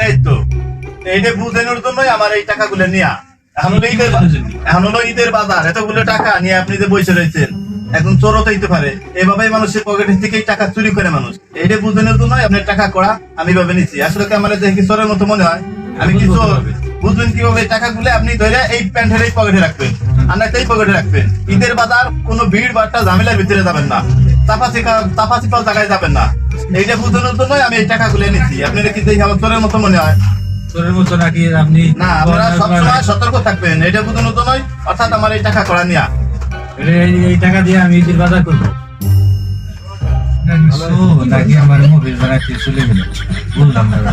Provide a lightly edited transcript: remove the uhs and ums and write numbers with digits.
এই তো এইটা বুঝানোর জন্যই আমার এই টাকাগুলো নিয়া এখন হলো ঈদের বাজার, এতগুলো টাকা নিয়ে আপনি যে বসে রয়েছেন, এখন চোরও তো হইতে পারে, এভাবেই মানুষের পকেটের থেকেই টাকা চুরি করে মানুষ। এইটা বুঝানোর জন্যই আপনার টাকা করা আমি ভাবে নিচ্ছি। আসলে কি আমার দেখি চোরের মতো মনে হয়? আমি কি চোর? বুঝবেন কিভাবে? টাকাগুলো আপনি ধরে এই প্যান্টের এই পকেটে রাখবেন, আর না এই পকেটে রাখবেন। ঈদের বাজার কোনো ভিড় বাট্টা ঝামেলার ভিতরে যাবেন না, চাপা জায়গায় যাবেন না। এইটা বুঝানোর জন্যই আমি এই টাকাগুলো নিচ্ছি। আপনারা কি দেখি আমার চোরের মতো মনে হয়? চোরের মতো নাকি আপনি? না, আপনারা সবসময় সতর্ক থাকবেন, এটা বুঝানোর জন্যই। অর্থাৎ আমার এই টাকা করা নিয়া এই টাকা দিয়ে আমি ঈদের বাজার করবো নাকি আমার মোবিল বানাতে চলে গেল, বললাম না।